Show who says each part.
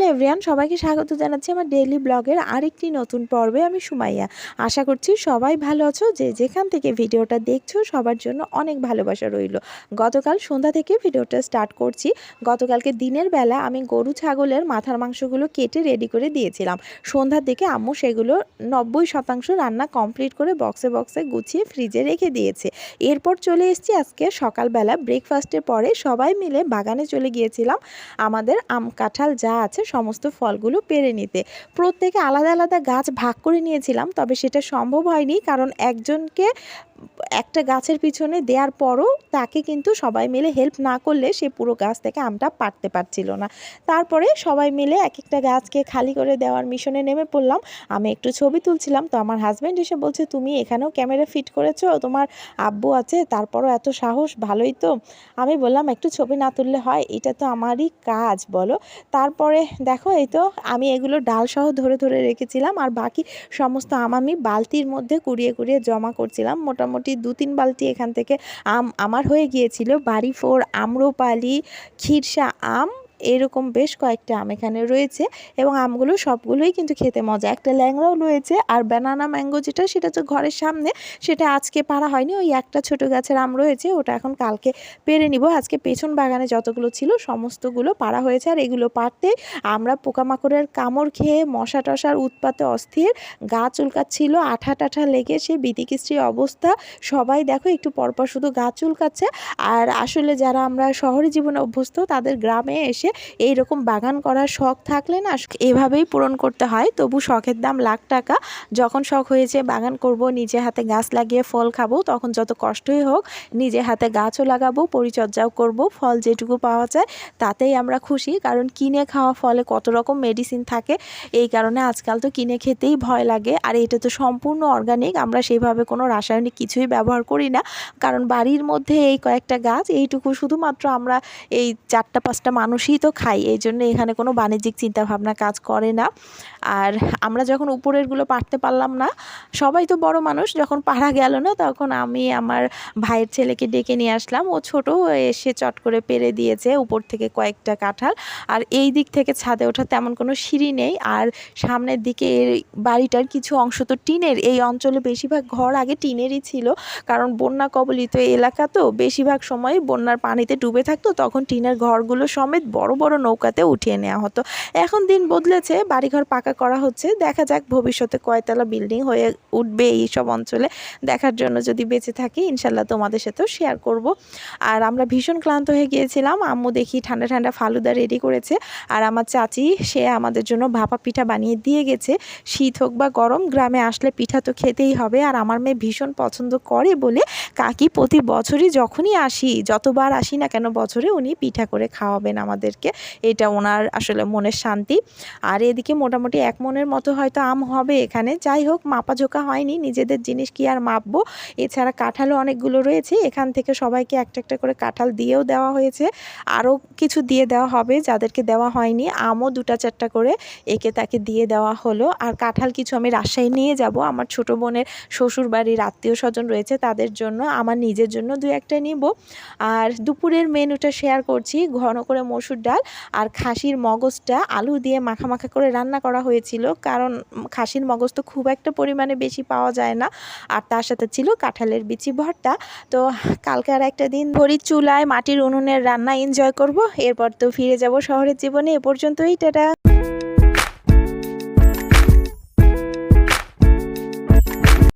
Speaker 1: Everyone, সবাইকে স্বাগত জানাচ্ছি আমার ডেইলি ব্লগের আরেকটি নতুন পর্বে। আমি সুমাইয়া। আশা করছি সবাই ভালো আছো। যে যেখান থেকে ভিডিওটা দেখছো সবার জন্য অনেক ভালোবাসা রইল। গতকাল সন্ধ্যা থেকে ভিডিওটা স্টার্ট করছি। গতকালকে দিনের বেলা আমি গরু ছাগলের মাথার মাংসগুলো কেটে রেডি করে দিয়েছিলাম। সন্ধ্যার দিকে আম্মু সেগুলো 90% রান্না কমপ্লিট করে বক্সে বক্সে গুছিয়ে ফ্রিজে রেখে দিয়েছে। এরপর চলে এসেছি আজকে সকালবেলা ব্রেকফাস্টের পরে সবাই মিলে বাগানে চলে গিয়েছিলাম আমাদের আম কাঁঠাল যা আছে সমস্ত ফলগুলো পেড়ে নিতে। প্রত্যেকে আলাদা আলাদা গাছ ভাগ করে নিয়েছিলাম, তবে সেটা সম্ভব হয়নি, কারণ একজনকে একটা গাছের পিছনে দেওয়ার পরও তাকে কিন্তু সবাই মিলে হেল্প না করলে সে পুরো গাছ থেকে আমটা পাড়তে পারছিল না। তারপরে সবাই মিলে এক একটা গাছকে খালি করে দেওয়ার মিশনে নেমে পড়লাম। আমি একটু ছবি তুলছিলাম, তো আমার হাজব্যান্ড এসে বলছে, তুমি এখানেও ক্যামেরা ফিট করেছো, তোমার আব্বু আছে তারপরও এত সাহস, ভালোই তো। আমি বললাম একটু ছবি না তুললে হয়, এটা তো আমারই কাজ বলো। তারপরে দেখো, এই তো আমি এগুলো ডাল সহ ধরে ধরে রেখেছিলাম, আর বাকি সমস্ত আম আমি বালতির মধ্যে কুড়িয়ে কুড়িয়ে জমা করছিলাম। মোটামুটি 2-3 বালতি এখান থেকে আম আমার হয়ে গিয়েছিল। বাড়ি 4, আম্রপালি, খিরসা আম, এরকম বেশ কয়েকটা আম এখানে রয়েছে, এবং আমগুলো সবগুলোই কিন্তু খেতে মজা। একটা ল্যাংড়াও রয়েছে, আর ব্যানানা ম্যাঙ্গো যেটা, সেটা তো ঘরের সামনে, সেটা আজকে পাড়া হয়নি। ওই একটা ছোট গাছের আম রয়েছে, ওটা এখন কালকে পেরে নিব। আজকে পেছন বাগানে যতগুলো ছিল সমস্তগুলো পাড়া হয়েছে, আর এগুলো পাড়তে আমরা পোকামাকড়ের কামড় খেয়ে মশা টশার উৎপাতে অস্থির, গা চুলকাচ্ছিল, আঠা টাঠা লেগে সে বিতিকিস্ত্রী অবস্থা। সবাই দেখো একটু পরপর শুধু গা চুলকাচ্ছে। আর আসলে যারা আমরা শহরে জীবনে অভ্যস্ত, তাদের গ্রামে এসে এইরকম বাগান করার শখ থাকলে না এভাবেই পূরণ করতে হয়। তবু শখের দাম লাখ টাকা। যখন শখ হয়েছে বাগান করব, নিজে হাতে গাছ লাগিয়ে ফল খাবো, তখন যত কষ্টই হোক নিজে হাতে গাছও লাগাবো, পরিচর্যাও করব, ফল যেটুকু পাওয়া যায় তাতেই আমরা খুশি। কারণ কিনে খাওয়া ফলে কত রকম মেডিসিন থাকে, এই কারণে আজকাল তো কিনে খেতেই ভয় লাগে। আর এটা তো সম্পূর্ণ অর্গানিক, আমরা সেইভাবে কোনো রাসায়নিক কিছুই ব্যবহার করি না। কারণ বাড়ির মধ্যে এই কয়েকটা গাছ, এইটুকু শুধুমাত্র আমরা এই 4-5টা মানুষই তো খাই, এই জন্য এখানে কোনো বাণিজ্যিক চিন্তাভাবনা কাজ করে না। আর আমরা যখন উপরেরগুলো পারতে পারলাম না, সবাই তো বড় মানুষ, যখন পারা গেল না, তখন আমি আমার ভাইয়ের ছেলেকে ডেকে নিয়ে আসলাম। ও ছোট, এসে চট করে পেরে দিয়েছে উপর থেকে কয়েকটা কাঁঠাল। আর এই দিক থেকে ছাদে ওঠা তেমন কোনো সিঁড়ি নেই, আর সামনের দিকে বাড়িটার কিছু অংশ তো টিনের। এই অঞ্চলে বেশিরভাগ ঘর আগে টিনেরই ছিল, কারণ বন্যা কবলিত এলাকা তো, বেশিরভাগ সময় বন্যার পানিতে ডুবে থাকতো, তখন টিনের ঘরগুলো সমেত বড় বড় নৌকাতে উঠিয়ে নেওয়া হতো। এখন দিন বদলেছে, বাড়িঘর পাকা করা হচ্ছে, দেখা যাক ভবিষ্যতে কয়তলা বিল্ডিং হয়ে উঠবে এই সব অঞ্চলে। দেখার জন্য যদি বেঁচে থাকি ইনশাল্লাহ তোমাদের সাথেও শেয়ার করব। আর আমরা ভীষণ ক্লান্ত হয়ে গিয়েছিলাম। আম্মু দেখি ঠান্ডা ঠান্ডা ফালুদা রেডি করেছে, আর আমার চাচি সে আমাদের জন্য ভাপা পিঠা বানিয়ে দিয়ে গেছে। শীত হোক বা গরম, গ্রামে আসলে পিঠা তো খেতেই হবে। আর আমার মেয়ে ভীষণ পছন্দ করে বলে কাকি প্রতি বছরই যখনই আসি, যতবার আসি না কেন বছরে, উনি পিঠা করে খাওয়াবেন আমাদেরকে। এটা ওনার আসলে মনের শান্তি। আর এদিকে মোটামুটি 1 মনের মতো হয়তো আম হবে এখানে। যাই হোক, মাপাঝোকা হয়নি, নিজেদের জিনিস কি আর মাপবো। এছাড়া কাঁঠালও অনেকগুলো রয়েছে, এখান থেকে সবাইকে একটা একটা করে কাঁঠাল দিয়েও দেওয়া হয়েছে, আরও কিছু দিয়ে দেওয়া হবে যাদেরকে দেওয়া হয়নি। আমও 2-4টা করে একে তাকে দিয়ে দেওয়া হলো। আর কাঁঠাল কিছু আমি রাজশাহী নিয়ে যাব, আমার ছোটো বোনের শ্বশুর বাড়ির আত্মীয় স্বজন রয়েছে তাদের জন্য, আমার নিজের জন্য 2-1টা নিব। আর দুপুরের মেনুটা শেয়ার করছি। ঘন করে মসুর ডাল আর খাসির মগজটা আলু দিয়ে মাখা মাখা করে রান্না করা হয়েছিল, কারণ খাসির মগজ তো খুব একটা পরিমাণে বেশি পাওয়া যায় না। আর তার সাথে ছিল কাঁঠালের বিচি ভর্তা। তো কালকে আর একটা দিন ভরির চুলায় মাটির উনুনের রান্না এনজয় করব, এরপর তো ফিরে যাব শহরের জীবনে। এ পর্যন্তই, টাটা।